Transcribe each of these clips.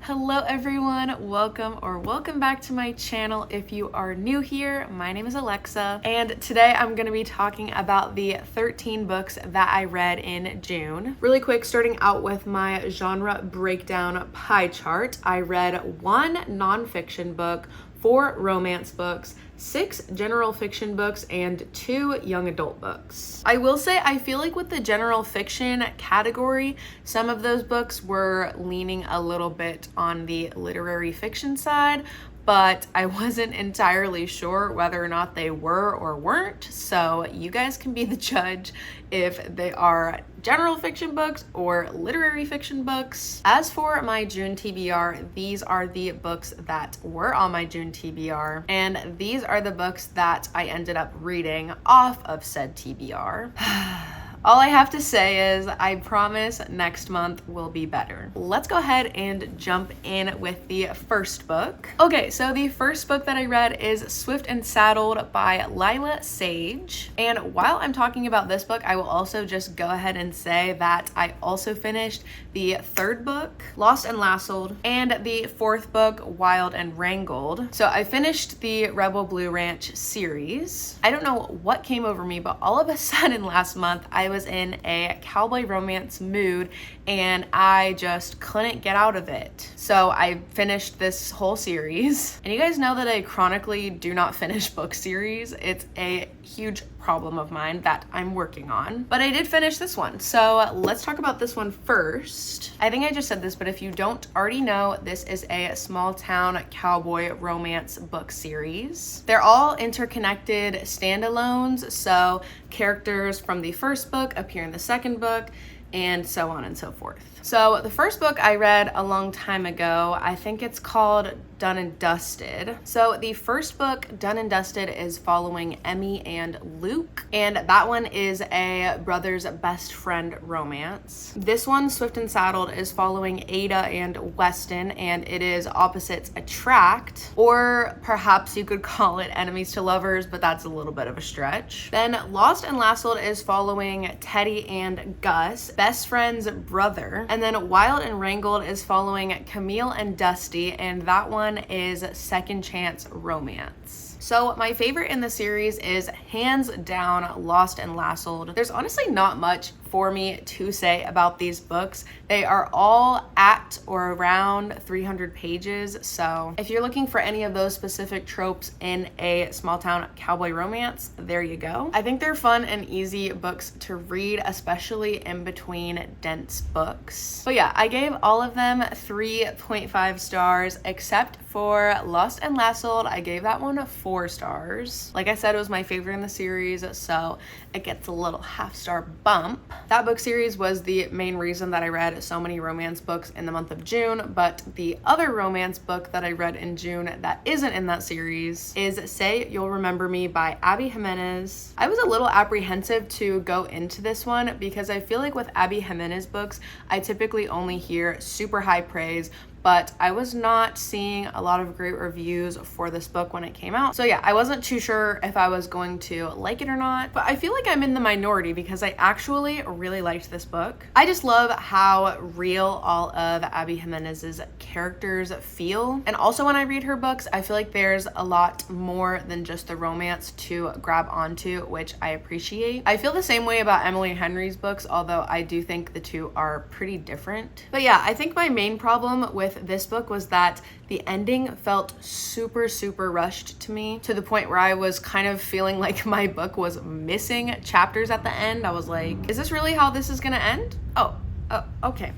Hello everyone, welcome back to my channel. If you are new here, my name is Alexa, and today I'm going to be talking about the 13 books that I read in June. Really quick, starting out with my genre breakdown pie chart. I read 1 nonfiction book, 4 romance books, 6 general fiction books, and 2 young adult books. I will say I feel like with the general fiction category, some of those books were leaning a little bit on the literary fiction side, but I wasn't entirely sure whether or not they were or weren't, so you guys can be the judge if they are general fiction books or literary fiction books. As for my June TBR, these are the books that were on my June TBR, and these are the books that I ended up reading off of said TBR. All I have to say is I promise next month will be better. Let's go ahead and jump in with the first book. Okay, so the first book that I read is Swift and Saddled by Lyla Sage. And while I'm talking about this book, I will also just go ahead and say that I also finished the third book, Lost and Lassoed, and the fourth book, Wild and Wrangled. So I finished the Rebel Blue Ranch series. I don't know what came over me, but all of a sudden last month, I was in a cowboy romance mood and I just couldn't get out of it. So I finished this whole series. And you guys know that I chronically do not finish book series. It's a huge problem of mine that I'm working on. But I did finish this one. So let's talk about this one first. I think I just said this, but if you don't already know, this is a small town cowboy romance book series. They're all interconnected standalones. So characters from the first book appear in the second book, and so on and so forth. So the first book I read a long time ago, I think it's called Done and Dusted. So the first book, Done and Dusted, is following Emmy and Luke, and that one is a brother's best friend romance. This one, Swift and Saddled, is following Ada and Weston, and it is opposites attract, or perhaps you could call it enemies to lovers, but that's a little bit of a stretch. Then Lost and Lassoed is following Teddy and Gus, best friend's brother. And then Wild and Wrangled is following Camille and Dusty, and that one is second chance romance. So my favorite in the series is hands down Lost and Lassoed. There's honestly not much for me to say about these books. They are all at or around 300 pages. So if you're looking for any of those specific tropes in a small town cowboy romance, there you go. I think they're fun and easy books to read, especially in between dense books. But yeah, I gave all of them 3.5 stars, except for Lost and Lassoed. I gave that one 4 stars. Like I said, it was my favorite in the series, so it gets a little half-star bump. That book series was the main reason that I read so many romance books in the month of June, but the other romance book that I read in June that isn't in that series is Say You'll Remember Me by Abby Jimenez. I was a little apprehensive to go into this one because I feel like with Abby Jimenez books, I typically only hear super high praise, but I was not seeing a lot of great reviews for this book when it came out. So yeah, I wasn't too sure if I was going to like it or not, but I feel like I'm in the minority because I actually really liked this book. I just love how real all of Abby Jimenez's characters feel. And also when I read her books, I feel like there's a lot more than just the romance to grab onto, which I appreciate. I feel the same way about Emily Henry's books, although I do think the two are pretty different. But yeah, I think my main problem with this book was that the ending felt super rushed to me, to the point where I was kind of feeling like my book was missing chapters at the end. I was like, is this really how this is gonna end? Oh, okay.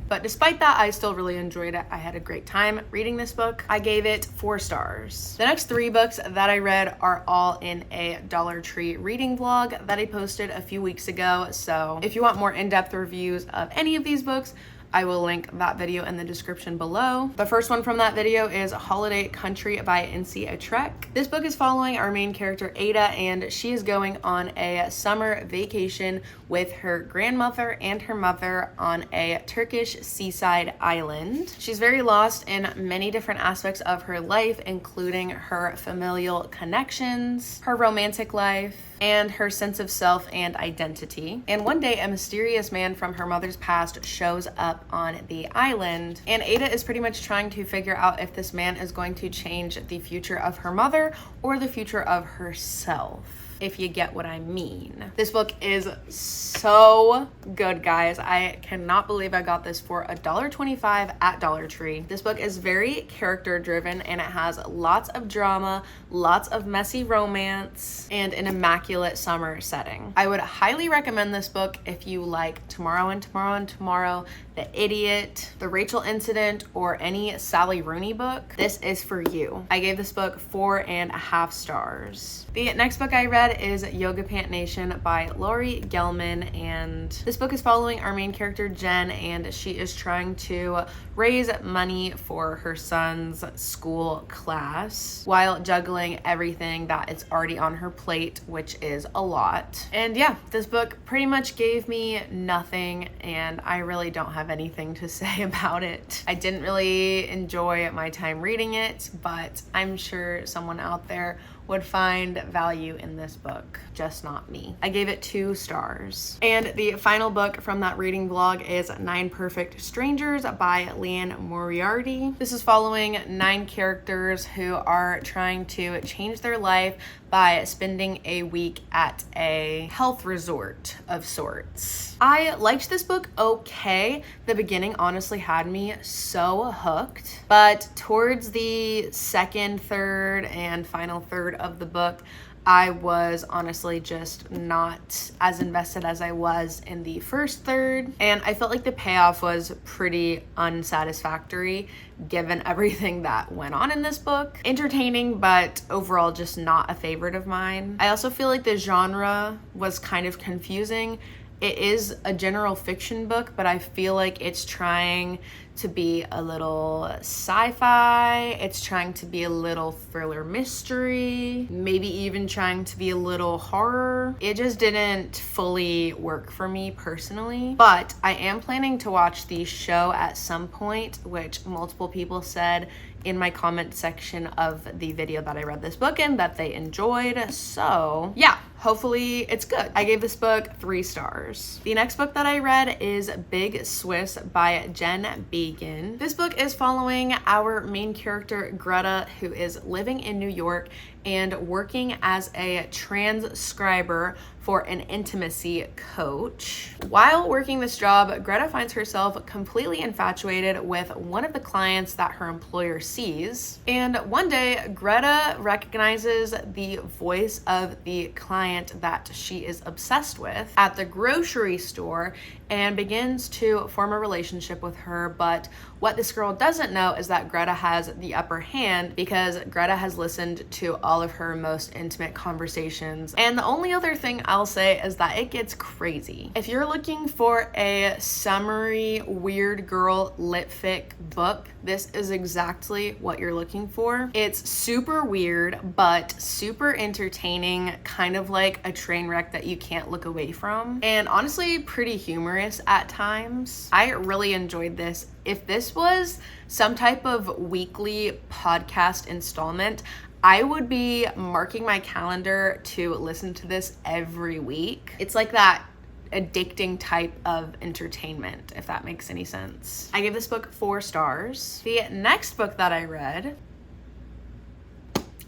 But despite that, I still really enjoyed it. I had a great time reading this book. I gave it 4 stars. The next 3 books that I read are all in a Dollar Tree reading vlog that I posted a few weeks ago. So if you want more in-depth reviews of any of these books, I will link that video in the description below. The first one from that video is Holiday Country by İnci Atrek. This book is following our main character Ada, and she is going on a summer vacation with her grandmother and her mother on a Turkish seaside island. She's very lost in many different aspects of her life, including her familial connections, her romantic life, and her sense of self and identity. And one day, a mysterious man from her mother's past shows up up on the island. And Ada is pretty much trying to figure out if this man is going to change the future of her mother or the future of herself, if you get what I mean. This book is so good, guys. I cannot believe I got this for $1.25 at Dollar Tree. This book is very character driven and it has lots of drama, lots of messy romance, and an immaculate summer setting. I would highly recommend this book if you like Tomorrow and Tomorrow and Tomorrow, The Idiot, The Rachel Incident, or any Sally Rooney book. This is for you. I gave this book 4.5 stars. The next book I read is Yoga Pant Nation by Laurie, Gelman, and this book is following our main character Jen, and she is trying to raise money for her son's school class while juggling everything that is already on her plate, which is a lot. And yeah, this book pretty much gave me nothing, and I really don't have anything to say about it. I didn't really enjoy my time reading it, but I'm sure someone out there would find value in this book, just not me. I gave it 2 stars. And the final book from that reading vlog is 9 Perfect Strangers by Liane Moriarty. This is following 9 characters who are trying to change their life by spending a week at a health resort of sorts. I liked this book okay. The beginning honestly had me so hooked, but towards the second, third, and final third of the book, I was honestly just not as invested as I was in the first third, and I felt like the payoff was pretty unsatisfactory given everything that went on in this book. Entertaining, but overall just not a favorite of mine. I also feel like the genre was kind of confusing. It is a general fiction book, but I feel like it's trying to be a little sci-fi. It's trying to be a little thriller mystery, maybe even trying to be a little horror. It just didn't fully work for me personally, but I am planning to watch the show at some point, which multiple people said in my comment section of the video that I read this book in that they enjoyed. So yeah, hopefully it's good. I gave this book 3 stars. The next book that I read is Big Swiss by Jen Beagin. This book is following our main character Greta, who is living in New York and working as a transcriber for an intimacy coach. While working this job, Greta finds herself completely infatuated with one of the clients that her employer sees. And one day, Greta recognizes the voice of the client that she is obsessed with at the grocery store and begins to form a relationship with her. But what this girl doesn't know is that Greta has the upper hand because Greta has listened to all of her most intimate conversations. And the only other thing I'll say is that it gets crazy. If you're looking for a summery, weird girl lit fic book, this is exactly what you're looking for. It's super weird, but super entertaining, kind of like a train wreck that you can't look away from, and honestly pretty humorous at times. I really enjoyed this. If this was some type of weekly podcast installment, I would be marking my calendar to listen to this every week. It's like that addicting type of entertainment, if that makes any sense. I gave this book 4 stars. The next book that I read,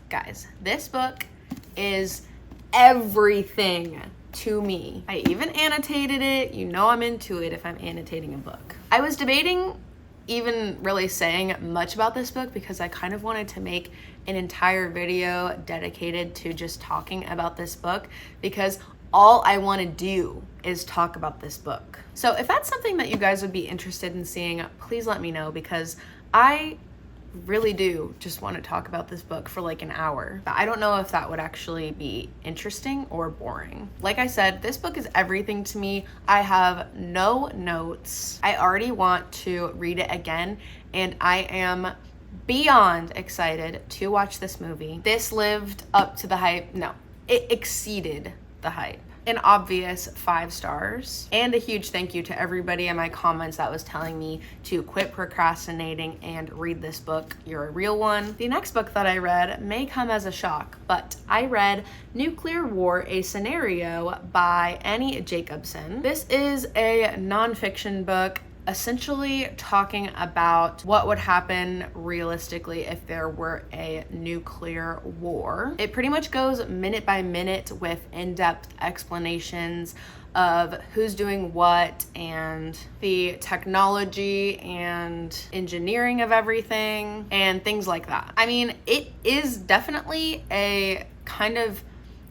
guys, this book is everything to me. I even annotated it. You know I'm into it if I'm annotating a book. I was debating even really saying much about this book because I kind of wanted to make an entire video dedicated to just talking about this book because all I want to do is talk about this book. So if that's something that you guys would be interested in seeing, please let me know because I really do just want to talk about this book for like an hour. But I don't know if that would actually be interesting or boring. Like I said, this book is everything to me. I have no notes. I already want to read it again, and I am beyond excited to watch this movie. This lived up to the hype. No, it exceeded the hype. An obvious 5 stars. And a huge thank you to everybody in my comments that was telling me to quit procrastinating and read this book. You're a real one. The next book that I read may come as a shock, but I read Nuclear War, a Scenario by Annie Jacobsen. This is a nonfiction book. essentially talking about what would happen realistically if there were a nuclear war. It pretty much goes minute by minute with in-depth explanations of who's doing what and the technology and engineering of everything and things like that. I mean, it is definitely a kind of,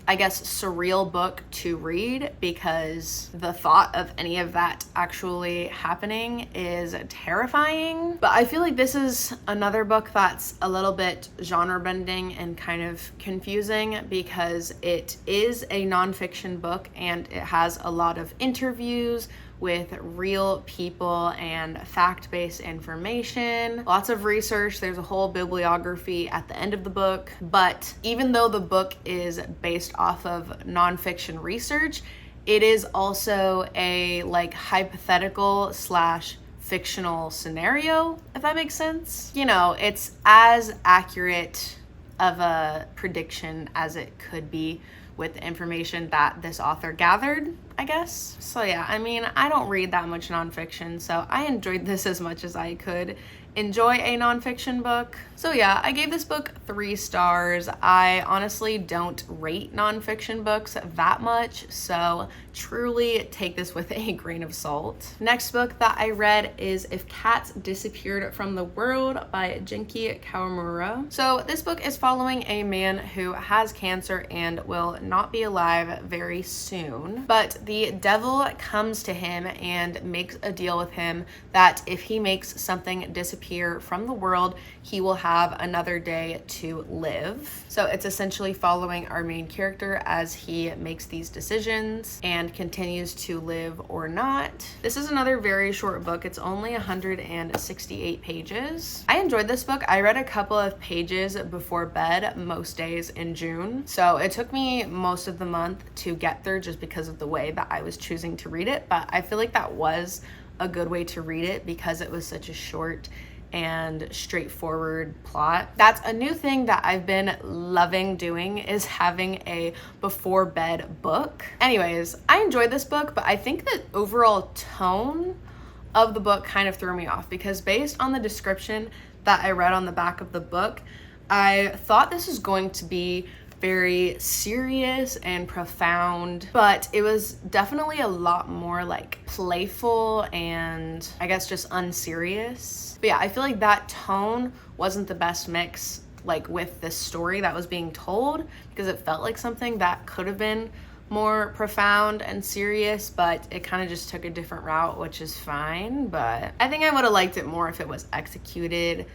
I guess, surreal book to read because the thought of any of that actually happening is terrifying. But I feel like this is another book that's a little bit genre bending and kind of confusing because it is a nonfiction book and it has a lot of interviews with real people and fact-based information, lots of research. There's a whole bibliography at the end of the book. But even though the book is based off of nonfiction research, it is also a like hypothetical slash fictional scenario, if that makes sense. You know, it's as accurate of a prediction as it could be with the information that this author gathered, I guess. So yeah, I mean, I don't read that much nonfiction, so I enjoyed this as much as I could enjoy a nonfiction book. So yeah, I gave this book 3 stars. I honestly don't rate nonfiction books that much, so truly take this with a grain of salt. Next book that I read is If Cats Disappeared from the World by Genki Kawamura. So this book is following a man who has cancer and will not be alive very soon, but the devil comes to him and makes a deal with him that if he makes something disappear from the world, he will have another day to live. So it's essentially following our main character as he makes these decisions and continues to live or not. This is another very short book. It's only 168 pages. I enjoyed this book. I read a couple of pages before bed most days in June. So it took me most of the month to get through just because of the way that I was choosing to read it. But I feel like that was a good way to read it because it was such a short and straightforward plot. That's a new thing that I've been loving doing, is having a before bed book. Anyways, I enjoyed this book, but I think the overall tone of the book kind of threw me off because based on the description that I read on the back of the book, I thought this was going to be very serious and profound, but it was definitely a lot more like playful and I guess just unserious. But yeah, I feel like that tone wasn't the best mix like with this story that was being told because it felt like something that could have been more profound and serious, but it kind of just took a different route, which is fine. But I think I would have liked it more if it was executed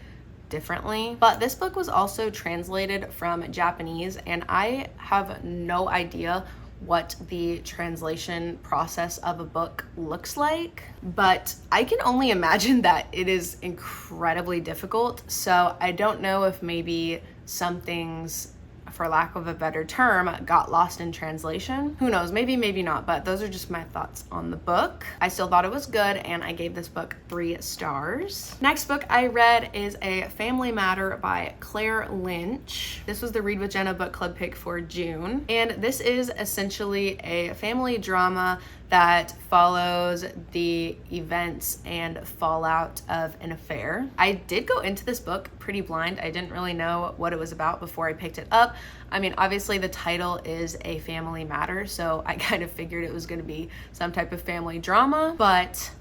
differently. But this book was also translated from Japanese and I have no idea what the translation process of a book looks like, but I can only imagine that it is incredibly difficult. So I don't know if maybe some things, for lack of a better term, got lost in translation. Who knows, maybe not, but those are just my thoughts on the book. I still thought it was good and I gave this book 3 stars. Next book I read is A Family Matter by Claire Lynch. This was the Read with Jenna book club pick for June, and this is essentially a family drama that follows the events and fallout of an affair. I did go into this book pretty blind. I didn't really know what it was about before I picked it up. I mean, obviously the title is A Family Matter, so I kind of figured it was going to be some type of family drama, but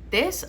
this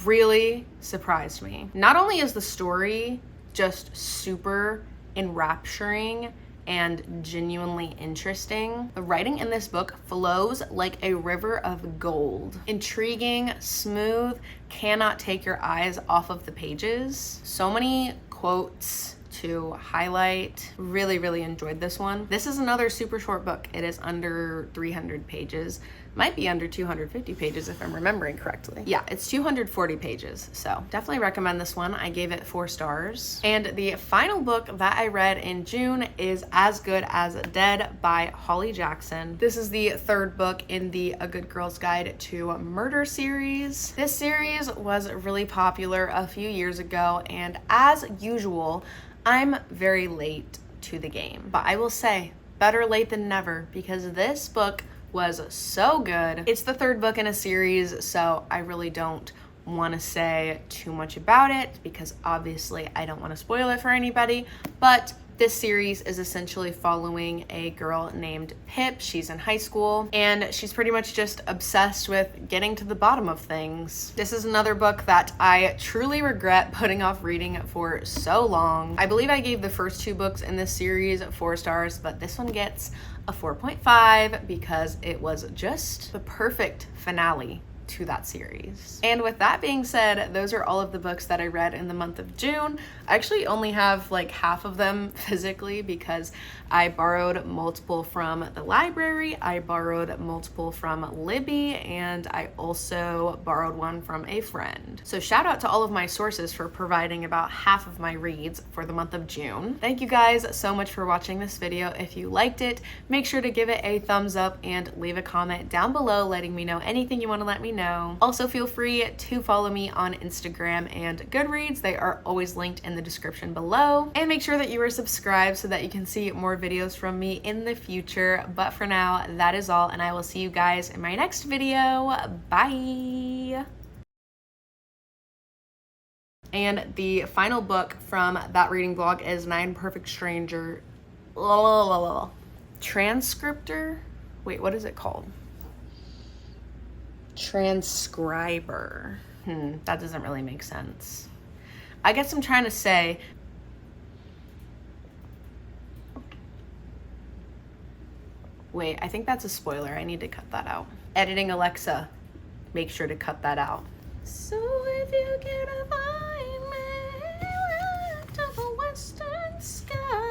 really surprised me. Not only is the story just super enrapturing and genuinely interesting, the writing in this book flows like a river of gold. Intriguing, smooth, cannot take your eyes off of the pages. So many quotes to highlight. Really enjoyed this one. This is another super short book. It is under 300 pages. Might be under 250 pages if I'm remembering correctly. Yeah, it's 240 pages, so definitely recommend this one. I gave it 4 stars. And the final book that I read in June is As Good as Dead by Holly Jackson. This is the 3rd book in the A Good Girl's Guide to Murder series. This series was really popular a few years ago, and as usual, I'm very late to the game. But I will say, better late than never, because this book was so good. It's the 3rd book in a series, so I really don't want to say too much about it because obviously I don't want to spoil it for anybody, but this series is essentially following a girl named Pip. She's in high school and she's pretty much just obsessed with getting to the bottom of things. This is another book that I truly regret putting off reading for so long. I believe I gave the first 2 books in this series 4 stars, but this one gets a 4.5 because it was just the perfect finale to that series. And with that being said, those are all of the books that I read in the month of June. I actually only have like half of them physically because I borrowed multiple from the library, I borrowed multiple from Libby, and I also borrowed one from a friend. So shout out to all of my sources for providing about half of my reads for the month of June. Thank you guys so much for watching this video. If you liked it, make sure to give it a thumbs up and leave a comment down below letting me know anything you want to let me know. Also, feel free to follow me on Instagram and Goodreads. They are always linked in the description below. And make sure that you are subscribed so that you can see more videos from me in the future. But for now, that is all, and I will see you guys in my next video. Bye! And the final book from that reading vlog is Nine Perfect Stranger. Transcriptor? Wait, what is it called? Transcriber. That doesn't really make sense. I guess I'm trying to say wait, I think that's a spoiler. I need to cut that out. Editing Alexa, make sure to cut that out. So if you get a find me, to the western sky.